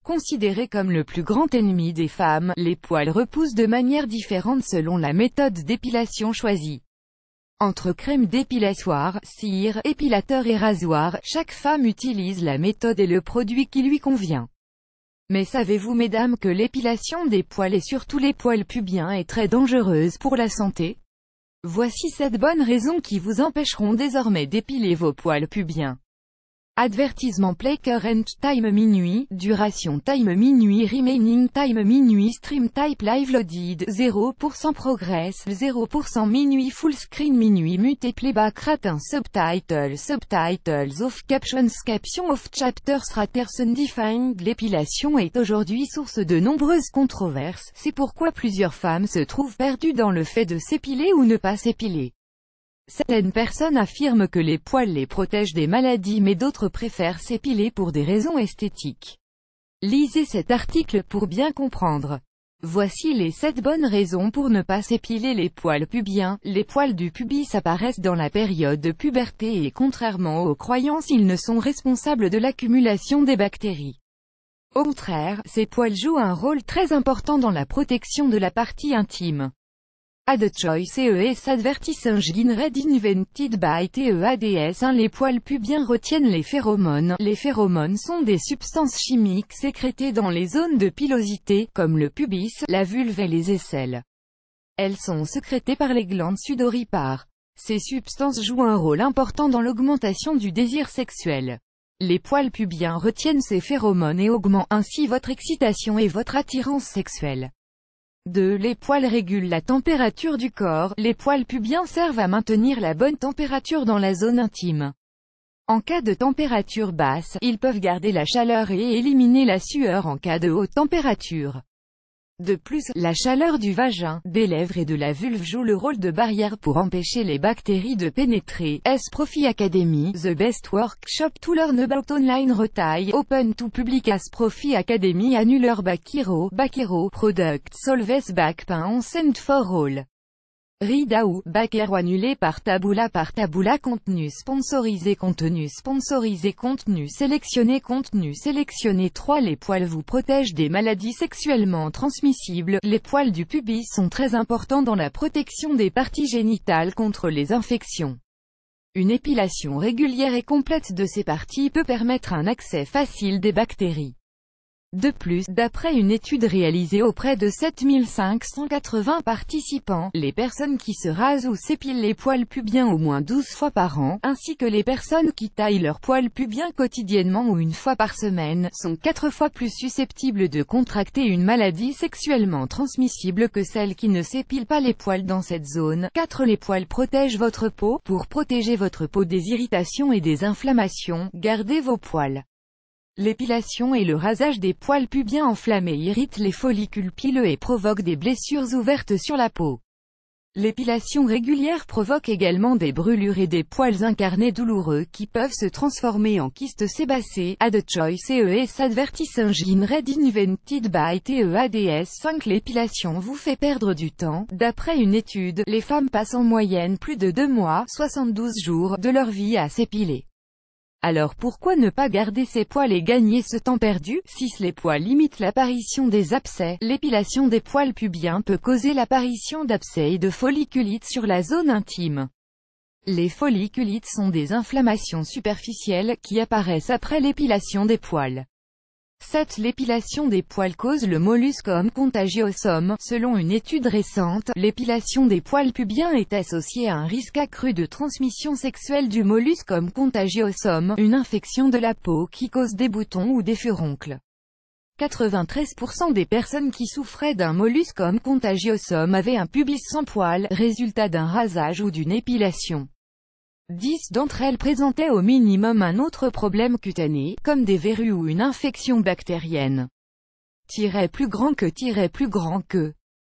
Considéré comme le plus grand ennemi des femmes, les poils repoussent de manière différente selon la méthode d'épilation choisie. Entre crème dépilatoire, cire, épilateur et rasoir, chaque femme utilise la méthode et le produit qui lui convient. Mais savez-vous mesdames que l'épilation des poils et surtout les poils pubiens est très dangereuse pour la santé? Voici 7 bonnes raisons qui vous empêcheront désormais d'épiler vos poils pubiens. Advertisement play current time minuit, duration time minuit remaining time minuit stream type live loaded, 0% progress, 0% minuit full screen minuit mute playback ratin subtitles off captions off chapters raters undefined. L'épilation est aujourd'hui source de nombreuses controverses, c'est pourquoi plusieurs femmes se trouvent perdues dans le fait de s'épiler ou ne pas s'épiler. Certaines personnes affirment que les poils les protègent des maladies mais d'autres préfèrent s'épiler pour des raisons esthétiques. Lisez cet article pour bien comprendre. Voici les 7 bonnes raisons pour ne pas s'épiler les poils pubiens. Les poils du pubis apparaissent dans la période de puberté et contrairement aux croyances ils ne sont responsables de l'accumulation des bactéries. Au contraire, ces poils jouent un rôle très important dans la protection de la partie intime. Ad choice ES advertising red invented by TEADS 1. Les poils pubiens retiennent les phéromones. Les phéromones sont des substances chimiques sécrétées dans les zones de pilosité, comme le pubis, la vulve et les aisselles. Elles sont sécrétées par les glandes sudoripares. Ces substances jouent un rôle important dans l'augmentation du désir sexuel. Les poils pubiens retiennent ces phéromones et augmentent ainsi votre excitation et votre attirance sexuelle. 2. Les poils régulent la température du corps. Les poils pubiens servent à maintenir la bonne température dans la zone intime. En cas de température basse, ils peuvent garder la chaleur et éliminer la sueur en cas de haute température. De plus, la chaleur du vagin, des lèvres et de la vulve joue le rôle de barrière pour empêcher les bactéries de pénétrer. Profi Academy, the best workshop to learn about online retail, open to public. Profi Academy annular Bakiro product solves back pain sent for all. Ridao, Bakero annulé par Taboola contenu sponsorisé contenu sélectionné 3. Les poils vous protègent des maladies sexuellement transmissibles. Les poils du pubis sont très importants dans la protection des parties génitales contre les infections. Une épilation régulière et complète de ces parties peut permettre un accès facile des bactéries. De plus, d'après une étude réalisée auprès de 7580 participants, les personnes qui se rasent ou s'épilent les poils pubiens au moins 12 fois par an, ainsi que les personnes qui taillent leurs poils pubiens quotidiennement ou une fois par semaine, sont 4 fois plus susceptibles de contracter une maladie sexuellement transmissible que celles qui ne s'épilent pas les poils dans cette zone. 4. Les poils protègent votre peau. Pour protéger votre peau des irritations et des inflammations, gardez vos poils. L'épilation et le rasage des poils pubiens enflammés irritent les follicules pileux et provoquent des blessures ouvertes sur la peau. L'épilation régulière provoque également des brûlures et des poils incarnés douloureux qui peuvent se transformer en kystes sébacés. Ad choice ES advertising red invented by TEADS 5. L'épilation vous fait perdre du temps. D'après une étude, les femmes passent en moyenne plus de 2 mois, 72 jours, de leur vie à s'épiler. Alors pourquoi ne pas garder ses poils et gagner ce temps perdu? 6. Les poils limitent l'apparition des abcès. L'épilation des poils pubiens peut causer l'apparition d'abcès et de folliculites sur la zone intime. Les folliculites sont des inflammations superficielles, qui apparaissent après l'épilation des poils. 7. L'épilation des poils cause le molluscum contagiosum. Selon une étude récente, l'épilation des poils pubiens est associée à un risque accru de transmission sexuelle du molluscum contagiosum, une infection de la peau qui cause des boutons ou des furoncles. 93% des personnes qui souffraient d'un molluscum contagiosum avaient un pubis sans poils, résultat d'un rasage ou d'une épilation. 10 d'entre elles présentaient au minimum un autre problème cutané, comme des verrues ou une infection bactérienne. Plus grand que